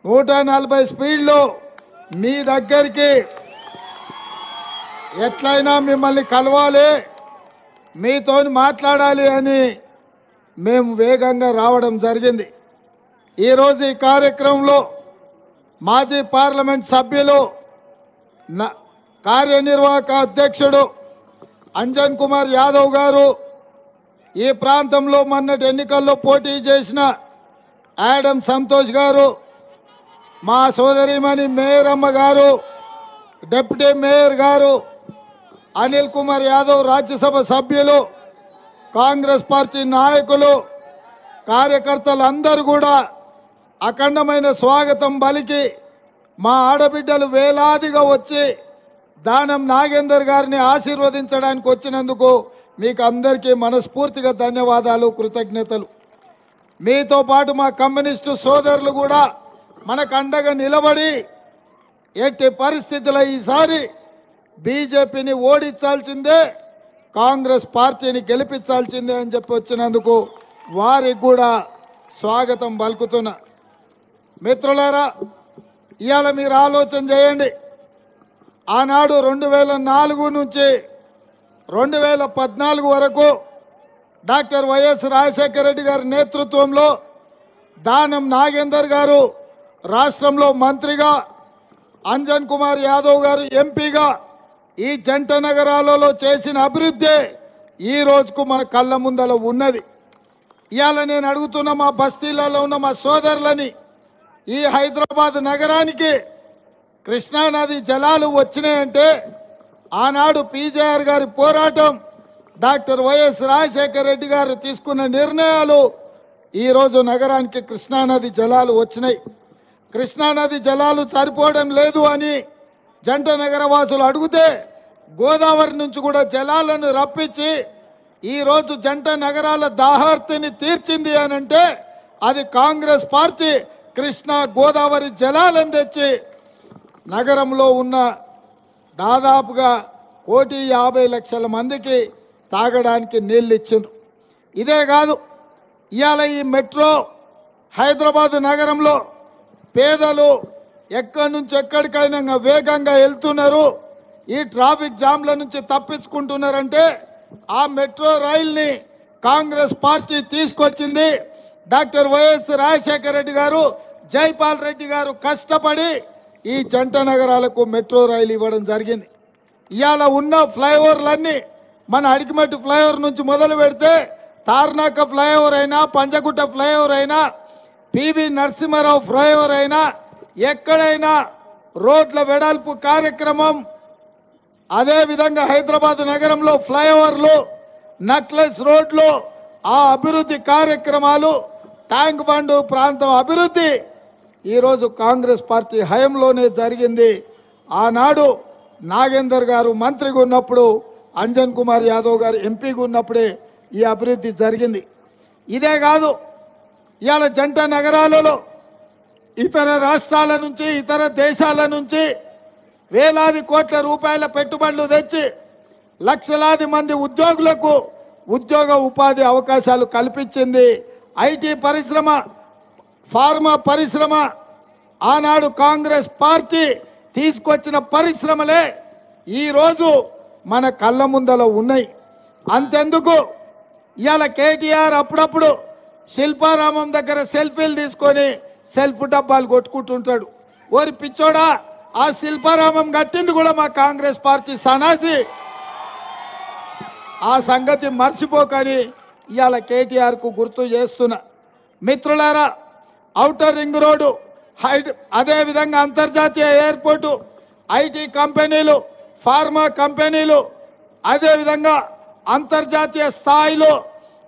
140 స్పీడ్లో మీ దగ్గరికి ఎట్లయినా మిమ్మల్ని కలవాలి, మీతో మాట్లాడాలి అని మేము వేగంగా రావడం జరిగింది. ఈరోజు ఈ కార్యక్రమంలో మాజీ పార్లమెంట్ సభ్యులు కార్యనిర్వాహక అధ్యక్షుడు అంజన్ కుమార్ యాదవ్ గారు, ఈ ప్రాంతంలో మొన్నటి ఎన్నికల్లో పోటీ చేసిన యాడమ్ సంతోష్ గారు, మా సోదరిమణి మేయర్ అమ్మ గారు, డిప్యూటీ మేయర్ గారు, అనిల్ కుమార్ యాదవ్ రాజ్యసభ సభ్యులు, కాంగ్రెస్ పార్టీ నాయకులు, కార్యకర్తలు అందరూ కూడా అఖండమైన స్వాగతం పలికి మా ఆడబిడ్డలు వేలాదిగా వచ్చి దానం నాగేందర్ గారిని ఆశీర్వదించడానికి వచ్చినందుకు మీకు అందరికీ మనస్ఫూర్తిగా ధన్యవాదాలు, కృతజ్ఞతలు. మీతో పాటు మా కమ్యూనిస్టు సోదరులు కూడా మనకు అండగా నిలబడి ఎట్టి పరిస్థితుల్లో ఈసారి బీజేపీని ఓడించాల్సిందే, కాంగ్రెస్ పార్టీని గెలిపించాల్సిందే అని చెప్పి వచ్చినందుకు వారికి కూడా స్వాగతం పలుకుతున్నా. మిత్రులారా, ఇవాళ మీరు ఆలోచన చేయండి. ఆనాడు 2004 నుంచి 2014 వరకు డాక్టర్ వైఎస్ రాజశేఖర రెడ్డి గారి నేతృత్వంలో దానం నాగేందర్ గారు రాష్ట్రంలో మంత్రిగా, అంజన్ కుమార్ యాదవ్ గారు ఎంపీగా ఈ జంట నగరాలలో చేసిన అభివృద్ధి ఈ రోజుకు మన కళ్ళ ముందల ఉన్నది. ఇవాళ నేను అడుగుతున్న మా బస్తీలలో ఉన్న మా సోదరులని, ఈ హైదరాబాద్ నగరానికి కృష్ణానది జలాలు వచ్చినాయంటే ఆనాడు పీజేఆర్ గారి పోరాటం, డాక్టర్ వైఎస్ రాజశేఖర రెడ్డి గారు తీసుకున్న నిర్ణయాలు ఈరోజు నగరానికి కృష్ణానది జలాలు వచ్చినాయి. కృష్ణానది జలాలు సరిపోవడం లేదు అని జంట నగరవాసులు అడిగితే గోదావరి నుంచి కూడా జలాలను రప్పించి ఈరోజు జంట నగరాల దాహార్తిని తీర్చింది అని అంటే అది కాంగ్రెస్ పార్టీ కృష్ణా గోదావరి జలాలను తెచ్చి నగరంలో ఉన్న దాదాపుగా 1,50,00,000 మందికి తాగడానికి నీళ్ళు ఇచ్చిండ్రు. ఇదే కాదు, ఇవాళ ఈ మెట్రో హైదరాబాద్ నగరంలో పేదలు ఎక్కడి నుంచి ఎక్కడికైనా వేగంగా వెళ్తున్నారు, ఈ ట్రాఫిక్ జామ్ల నుంచి తప్పించుకుంటున్నారంటే ఆ మెట్రో రైల్ని కాంగ్రెస్ పార్టీ తీసుకొచ్చింది. డాక్టర్ వైఎస్ రాజశేఖర రెడ్డి గారు, జైపాల్ రెడ్డి గారు కష్టపడి ఈ జంట నగరాలకు మెట్రో రైలు ఇవ్వడం జరిగింది. ఇవాళ ఉన్న ఫ్లైఓవర్లన్నీ మన అడిగిమట్టి ఫ్లైఓవర్ నుంచి మొదలు పెడితే తార్నాక ఫ్లైఓవర్ అయినా, పంజగుట్ట ఫ్లైఓవర్ అయినా, పివి నరసింహారావు ఫ్లైఓవర్ అయినా ఎక్కడైనా రోడ్ల వెడల్పు కార్యక్రమం, అదేవిధంగా హైదరాబాద్ నగరంలో ఫ్లైఓవర్లు, నక్లెస్ రోడ్లు, ఆ అభివృద్ధి కార్యక్రమాలు, ట్యాంక్ బండ్ ప్రాంతం అభివృద్ధి ఈరోజు కాంగ్రెస్ పార్టీ హయంలోనే జరిగింది. ఆనాడు నాగేందర్ గారు మంత్రిగా ఉన్నప్పుడు, అంజన్ కుమార్ యాదవ్ గారు ఎంపీగా ఉన్నప్పుడే ఈ అభివృద్ధి జరిగింది. ఇదే కాదు, ఇవాళ జంట నగరాలలో ఇతర రాష్ట్రాల నుంచి, ఇతర దేశాల నుంచి వేలాది కోట్ల రూపాయల పెట్టుబడులు తెచ్చి లక్షలాది మంది ఉద్యోగులకు ఉద్యోగ ఉపాధి అవకాశాలు కల్పించింది. ఐటీ పరిశ్రమ, ఫార్మా పరిశ్రమ, ఆనాడు కాంగ్రెస్ పార్టీ తీసుకొచ్చిన పరిశ్రమలే ఈరోజు మన కళ్ళ ముందల ఉన్నాయి. అంతెందుకు, ఇవాళ కేటీఆర్ అప్పుడప్పుడు శిల్పారామం దగ్గర సెల్ఫీలు తీసుకొని సెల్ఫ్ డబ్బాలు కొట్టుకుంటుంటాడు. ఓరి పిచ్చోడా, ఆ శిల్పారామం కట్టింది కూడా మా కాంగ్రెస్ పార్టీ సనాసి. ఆ సంగతి మర్చిపోకని ఇవాళ కేటీఆర్కు గుర్తు చేస్తున్నా. మిత్రులారా, ఔటర్ రింగ్ రోడ్డు, అదేవిధంగా అంతర్జాతీయ ఎయిర్పోర్టు, ఐటీ కంపెనీలు, ఫార్మా కంపెనీలు, అదేవిధంగా అంతర్జాతీయ స్థాయిలో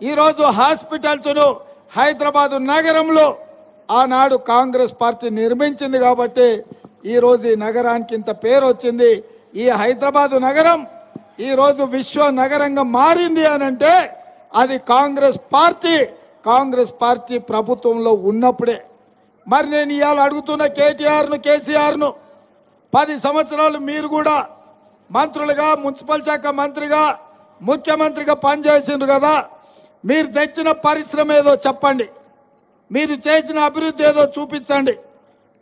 ఈరోజు హాస్పిటల్స్ను హైదరాబాదు నగరంలో ఆనాడు కాంగ్రెస్ పార్టీ నిర్మించింది కాబట్టి ఈరోజు ఈ నగరానికి ఇంత పేరు వచ్చింది. ఈ హైదరాబాదు నగరం ఈరోజు విశ్వ నగరంగా మారింది అనంటే అది కాంగ్రెస్ పార్టీ ప్రభుత్వంలో ఉన్నప్పుడే. మరి నేను ఇవాళ అడుగుతున్న కేటీఆర్ను, కేసీఆర్ను, 10 సంవత్సరాలు మీరు కూడా మంత్రులుగా, మున్సిపల్ శాఖ మంత్రిగా, ముఖ్యమంత్రిగా పనిచేసిండ్రు కదా, మీరు తెచ్చిన పరిశ్రమ ఏదో చెప్పండి, మీరు చేసిన అభివృద్ధి ఏదో చూపించండి,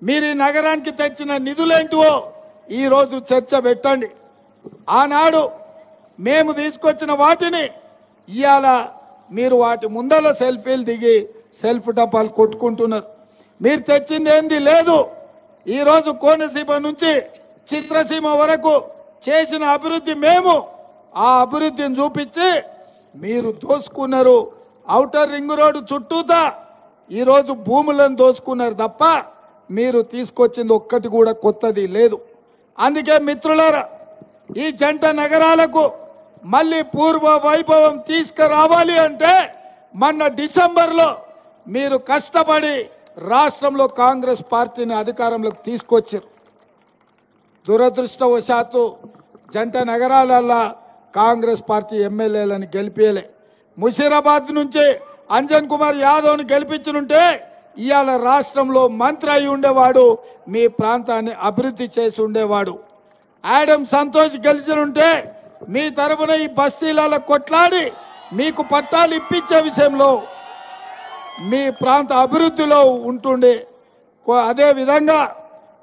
మీరు ఈ నగరానికి తెచ్చిన నిధులేంటివో ఈరోజు చర్చ పెట్టండి. ఆనాడు మేము తీసుకొచ్చిన వాటిని ఇవాళ మీరు వాటి ముందర సెల్ఫీలు దిగి సెల్ఫ్ డబ్బాలు కొట్టుకుంటున్నారు. మీరు తెచ్చింది ఏంది లేదు. ఈరోజు కోనసీమ నుంచి చిత్రసీమ వరకు చేసిన అభివృద్ధి మేము, ఆ అభివృద్ధిని చూపించి మీరు దోసుకున్నారు. ఔటర్ రింగ్ రోడ్డు చుట్టూతా ఈరోజు భూములను దోసుకున్నారు తప్ప మీరు తీసుకొచ్చింది ఒక్కటి కూడా కొత్తది లేదు. అందుకే మిత్రులారా, ఈ జంట నగరాలకు మళ్ళీ పూర్వ వైభవం తీసుకురావాలి అంటే మొన్న డిసెంబర్లో మీరు కష్టపడి రాష్ట్రంలో కాంగ్రెస్ పార్టీని అధికారంలోకి తీసుకొచ్చారు. దురదృష్టవశాత్తు జంట నగరాలల్లో కాంగ్రెస్ పార్టీ ఎమ్మెల్యేలను గెలిపేయలే. ముషీరాబాద్ నుంచి అంజన్ కుమార్ యాదవ్ను గెలిపించుంటే ఇవాళ రాష్ట్రంలో మంత్రి అయి ఉండేవాడు, మీ ప్రాంతాన్ని అభివృద్ధి చేసి ఉండేవాడు. ఆడమ్ సంతోష్ గెలిచినుంటే మీ తరఫున ఈ బస్తీలలో కొట్లాడి మీకు పట్టాలు ఇప్పించే విషయంలో మీ ప్రాంత అభివృద్ధిలో ఉంటుండే. అదేవిధంగా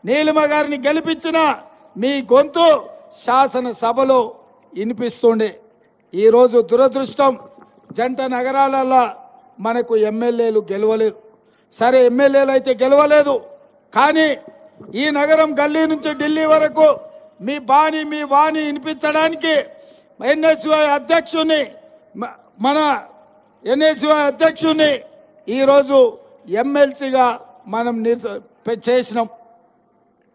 నీలిమ గారిని గెలిపించిన మీ గొంతు శాసనసభలో వినిపిస్తుండే. ఈరోజు దురదృష్టం, జంట నగరాలలో మనకు ఎమ్మెల్యేలు గెలవలేదు. సరే, ఎమ్మెల్యేలు అయితే గెలవలేదు, కానీ ఈ నగరం గల్లీ నుంచి ఢిల్లీ వరకు మీ వాణి వినిపించడానికి ఎన్ఎస్యుఐ అధ్యక్షుని ఈరోజు ఎమ్మెల్సీగా మనం చేసినాం.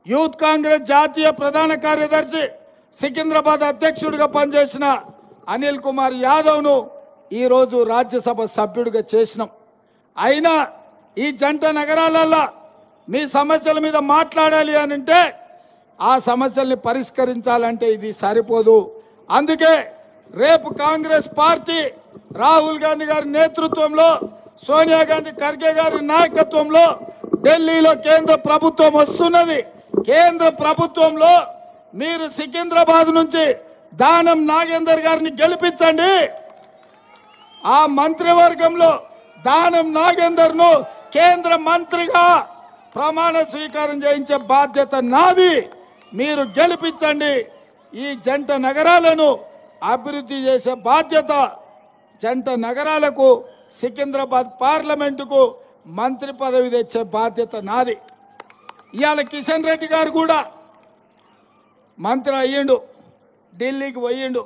యూత్ కాంగ్రెస్ జాతీయ ప్రధాన కార్యదర్శి, సికింద్రాబాద్ అధ్యక్షుడిగా పనిచేసిన అనిల్ కుమార్ యాదవ్ను ఈరోజు రాజ్యసభ సభ్యుడిగా చేసినాం. అయినా ఈ జంట నగరాలలో మీ సమస్యల మీద మాట్లాడాలి అని అంటే, ఆ సమస్యల్ని పరిష్కరించాలంటే ఇది సరిపోదు. అందుకే రేపు కాంగ్రెస్ పార్టీ రాహుల్ గాంధీ గారి నేతృత్వంలో, సోనియా గాంధీ, ఖర్గే గారి నాయకత్వంలో ఢిల్లీలో కేంద్ర ప్రభుత్వం వస్తున్నది. కేంద్ర ప్రభుత్వంలో మీరు సికింద్రాబాద్ నుంచి దానం నాగేందర్ గారిని గెలిపించండి. ఆ మంత్రివర్గంలో దానం నాగేందర్ను కేంద్ర మంత్రిగా ప్రమాణ స్వీకారం చేయించే బాధ్యత నాది. మీరు గెలిపించండి. ఈ జంట నగరాలను అభివృద్ధి చేసే బాధ్యత, జంట నగరాలకు, సికింద్రాబాద్ పార్లమెంటుకు మంత్రి పదవి తెచ్చే బాధ్యత నాది. ఇవాళ కిషన్ రెడ్డి గారు కూడా మంత్రి అయ్యిండు, ఢిల్లీకి పోయిండు.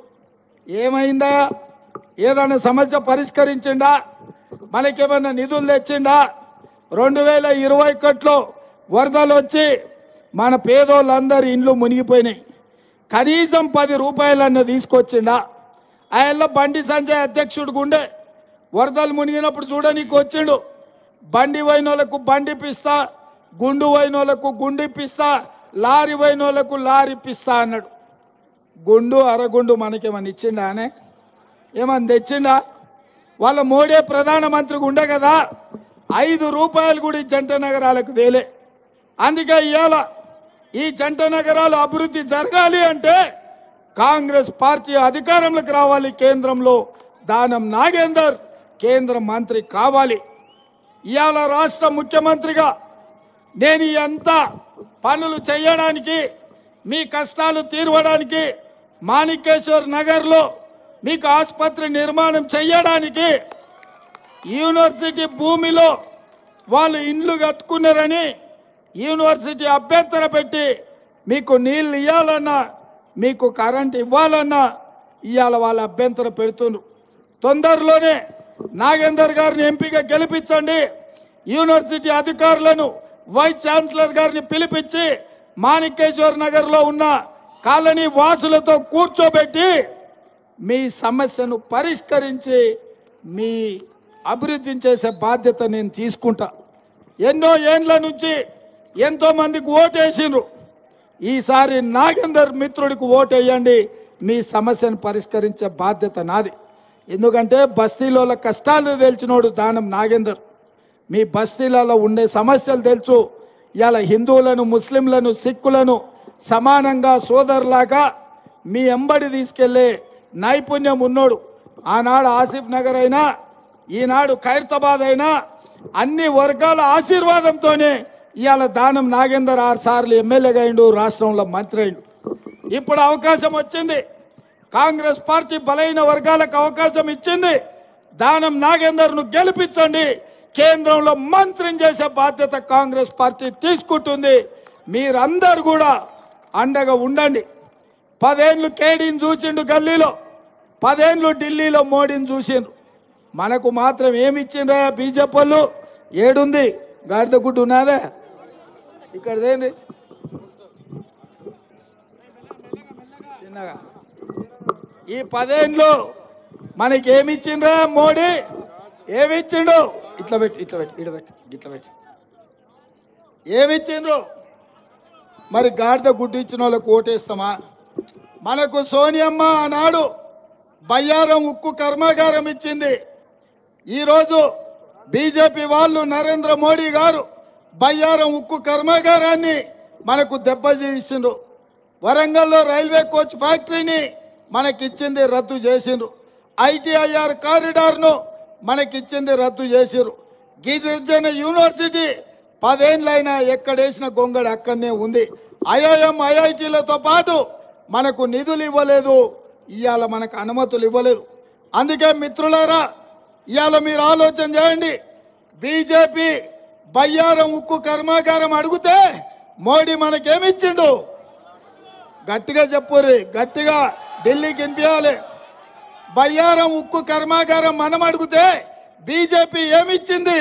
ఏమైందా? ఏదైనా సమస్య పరిష్కరించిండా? మనకేమన్నా నిధులు తెచ్చిండా? 2021లో వరదలు వచ్చి మన పేదోళ్ళందరి ఇండ్లు మునిగిపోయినాయి. కనీసం 10 రూపాయలన్న తీసుకొచ్చిండా? ఆయన బండి సంజయ్ అధ్యక్షుడికి ఉండే వరదలు మునిగినప్పుడు చూడనీకి వచ్చిండు. బండి వైనోళ్లకు బండి పిస్తా, గుండు వైనోళ్లకు గుండు ఇప్పిస్తా, లారీ వైనోళ్లకు లారీ ఇప్పిస్తా అన్నాడు. గుండు అరగుండు మనకేమన్నా ఇచ్చిండా? అనే ఏమన్నా తెచ్చిండా? వాళ్ళ మోడీ ప్రధానమంత్రికి ఉండే కదా, 5 రూపాయలు కూడా ఈ జంట నగరాలకు తేలే. అందుకే ఇవాళ ఈ జంట నగరాలు అభివృద్ధి జరగాలి అంటే కాంగ్రెస్ పార్టీ అధికారంలోకి రావాలి. కేంద్రంలో దానం నాగేందర్ కేంద్ర మంత్రి కావాలి. ఇవాళ రాష్ట్ర ముఖ్యమంత్రిగా నేను ఎంత పనులు చేయడానికి, మీ కష్టాలు తీర్చడానికి, మాణికేశ్వర్ నగర్లో మీకు ఆసుపత్రి నిర్మాణం చేయడానికి, యూనివర్సిటీ భూమిలో వాళ్ళు ఇండ్లు కట్టుకున్నారని యూనివర్సిటీ అభ్యంతర పెట్టి మీకు నీళ్ళు ఇవ్వాలన్నా, మీకు కరెంట్ ఇవ్వాలన్నా ఇవాళ వాళ్ళ అభ్యంతర పెడుతున్నారు. తొందరలోనే నాగేందర్ గారిని ఎంపీగా గెలిపించండి. యూనివర్సిటీ అధికారులను, వైస్ ఛాన్సలర్ గారిని పిలిపించి మాణికేశ్వర్ నగర్లో ఉన్న కాలనీ వాసులతో కూర్చోబెట్టి మీ సమస్యను పరిష్కరించి మీ అభివృద్ధి చేసే బాధ్యత నేను తీసుకుంటా. ఎన్నో ఏండ్ల నుంచి ఎంతో మందికి ఓటేసిండ్రు. ఈసారి నాగేందర్ మిత్రుడికి ఓటేయండి, మీ సమస్యను పరిష్కరించే బాధ్యత నాది. ఎందుకంటే బస్తీలో కష్టాలు తెలిసినోడు దానం నాగేందర్. మీ బస్తీలలో ఉండే సమస్యలు తెలుసు. ఇలా హిందువులను, ముస్లింలను, సిక్కులను సమానంగా సోదరులాగా మీ ఎంబడి తీసుకెళ్లే నైపుణ్యం ఉన్నోడు. ఆనాడు ఆసిఫ్ నగర్ అయినా, ఈనాడు ఖైరతాబాద్ అయినా అన్ని వర్గాల ఆశీర్వాదంతోనే ఇవాళ దానం నాగేందర్ 6 సార్లు ఎమ్మెల్యేగా అయిండు, రాష్ట్రంలో మంత్రి అయిండు. ఇప్పుడు అవకాశం వచ్చింది. కాంగ్రెస్ పార్టీ బలైన వర్గాలకు అవకాశం ఇచ్చింది. దానం నాగేందర్ను గెలిపించండి. కేంద్రంలో మంత్రిని చేసే బాధ్యత కాంగ్రెస్ పార్టీ తీసుకుంటుంది. మీరందరూ కూడా అండగా ఉండండి. 10 ఏళ్ళు కేడీని చూసిండు గల్లీలో, 10 ఏళ్ళు ఢిల్లీలో మోడీని చూసిండ్రు. మనకు మాత్రం ఏమి ఇచ్చిండ్రా బీజేపీ వాళ్ళు? ఏడుంది గాడిద గుడ్డు ఉన్నదే ఇక్కడదేంటి చిన్నగా. ఈ 10 ఏళ్ళు మనకి ఏమి ఇచ్చిండ్రా మోడీ? ఏమి ఇచ్చిండు? ఇట్లా పెట్టి ఇట్లా పెట్టి ఇట్లా పెట్టి ఇట్లా పెట్టి ఏమి ఇచ్చిండ్రు? మరి గాడిద గుడ్డు ఇచ్చిన వాళ్ళకు ఓటేస్తామా? మనకు సోనియమ్మ ఆనాడు బయ్యారం ఉక్కు కర్మాగారం ఇచ్చింది. ఈరోజు బీజేపీ వాళ్ళు, నరేంద్ర మోడీ గారు బయ్యారం ఉక్కు కర్మాగారాన్ని మనకు దెబ్బతీసిండ్రు. వరంగల్లో రైల్వే కోచ్ ఫ్యాక్టరీని మనకిచ్చింది రద్దు చేసిండ్రు. ఐటీఐఆర్ కారిడార్ను మనకిచ్చింది రద్దు చేసిరు. గిరిజన యూనివర్సిటీ 10 ఏళ్ళైనా ఎక్కడేసిన గొంగళి అక్కడనే ఉంది. ఐఐఎం, ఐఐటీలతో పాటు మనకు నిధులు ఇవ్వలేదు, ఇవాళ మనకు అనుమతులు ఇవ్వలేదు. అందుకే మిత్రులారా, ఇవాళ మీరు ఆలోచన చేయండి. బీజేపీ బయ్యారం ఉక్కు కర్మాగారం అడిగితే మోడీ మనకేమిచ్చిండు? గట్టిగా చెప్పుర్రి, గట్టిగా ఢిల్లీకి వినిపించాలి. బయ్యారం ఉక్కు కర్మాగారం మనం అడిగితే బీజేపీ ఏమిచ్చింది?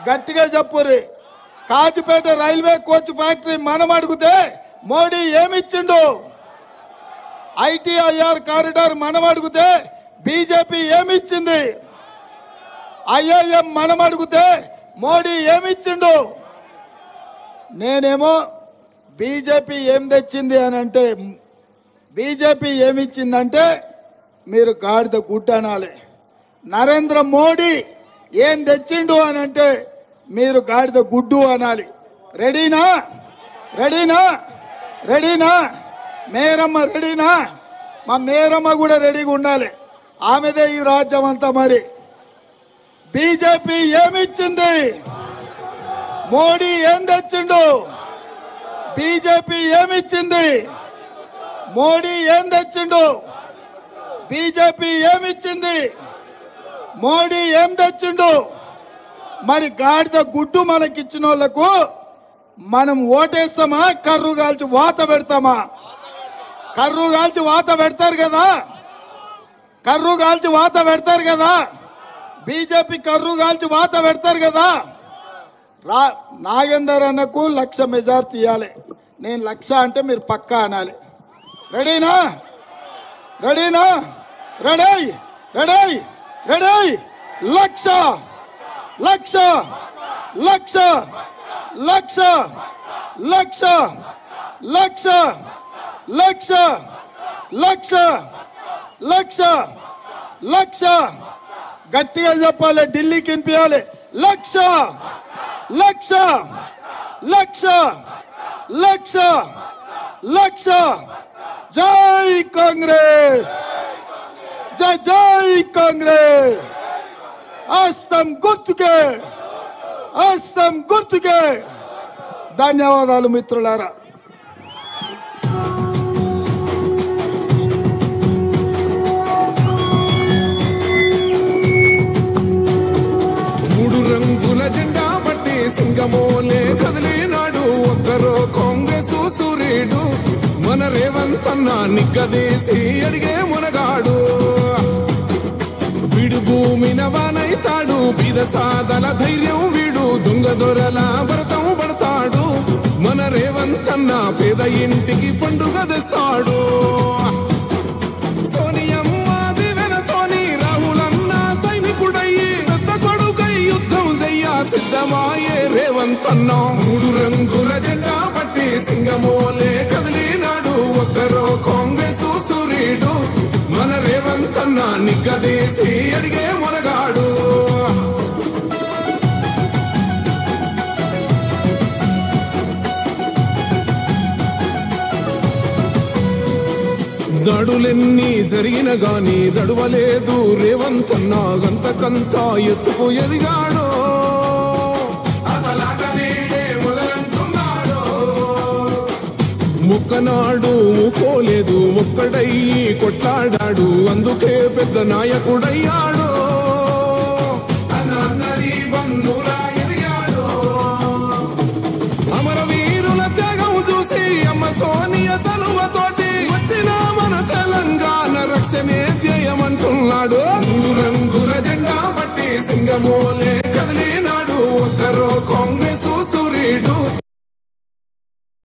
గట్టిగా చెప్పుర్రి. కాచిపేట రైల్వే కోచ్ ఫ్యాక్టరీ మనం అడిగితే మోడీ ఏమిచ్చిండు? ఐటీఐఆర్ కారిడార్ మనం అడిగితే బీజేపీ ఏమిచ్చింది? ఐఐఎం మనం అడిగితే మోడీ ఏమిచ్చిండు? నేనేమో బీజేపీ ఏం తెచ్చింది అని అంటే, బీజేపీ ఏమిచ్చిందంటే మీరు గాడిద గుడ్డ అనాలి. నరేంద్ర మోడీ ఏం తెచ్చిండు అని అంటే మీరు గాడిద గుడ్డు అనాలి. రెడీనా? రెడీనా? రెడీనా? మేరమ్మ రెడీనా? మా మేరమ్మ కూడా రెడీగా ఉండాలి. ఆమెదే ఈ రాజ్యం అంతా. మరి బీజేపీ ఏమిచ్చింది? మోడీ ఏం తెచ్చిండు? బీజేపీ ఏమిచ్చింది? మోడీ ఏం తెచ్చిండు? బీజేపీ ఏమిచ్చింది? మోడీ ఏం తెచ్చిండు? మరి గాడిద గుడ్డు మనకిచ్చిన వాళ్ళకు మనం ఓటేస్తామా? కర్రు కాల్చి వాత పెడతామా? కర్రు కాల్చి వాత పెడతారు కదా, కర్రు కాల్చి వాత పెడతారు కదా. బీజేపీ కర్రు కాల్చి వాత పెడతారు కదా. నాగేందర్ అన్నకు 1,00,000 మెజార్టీ ఇవ్వాలి. నేను 1,00,000 అంటే మీరు పక్కా అనాలి. రెడీనా? రెడీనా? రెడీ రెడీ రెడీ 1,00,000 1,00,000 1,00,000 1,00,000 1,00,000 1,00,000 1,00,000 1,00,000 1,00,000 1,00,000 గట్టిగా చెప్పాలి, ఢిల్లీకి వినిపించాలి. 1,00,000 1,00,000 1,00,000 1,00,000 1,00,000 జై కాంగ్రెస్, జై జై కాంగ్రెస్. హస్తం గుర్తుకే, హస్తం గుర్తుకే. ధన్యవాదాలు మిత్రులారా. మూడు రంగుల జెండా బట్టి సింగమోలే కదిలినాడు ఒక్కరో కాంగ్రెస్ సూర్యుడు. మన రేవంత్ అన్న నిగ్గదీసి అడిగే మునగాడు. వీడు భూమిన వానైతాడు, బీద సాదల ధైర్యం వీడు, దొంగ దొరల భరతం పడతాడు. మన రేవంత్ అన్న పేద ఇంటికి పండుగ తెస్తాడు. సోనియమ్మ దివెనతోని రాహులన్న సైనికుడయ్యి పెద్ద కొడుకై యుద్ధం చెయ్య సిద్ధమాయే రేవంత్ అన్న. మూడు రంగుల జెండా పట్టి సింగమోలే కదిలినాడు ఒక్కరో కాంగ్రెస్ సూర్యుడు. మన రేవంత్ అన్న నిగ్గదీసి అడిగే మునగాడు. దడులెన్ని జరిగిన గాని దడువలేదు రేవంత్ అన్న. గంతకంత ఎత్తుకు ఎదిగాడు. ముక్కనాడు ఊకోలేదు, ఒక్కడయ్యి కొట్లాడాడు, అందుకే పెద్ద నాయకుడయ్యాడు. అమరవీరుల త్యాగం చూసి అమ్మ సోనియ చలువతోటి వచ్చిన మన తెలంగాణ రక్షణే ధ్యేయమంటున్నాడు. మూడు రంగుల జెండా పట్టి సింగమోలే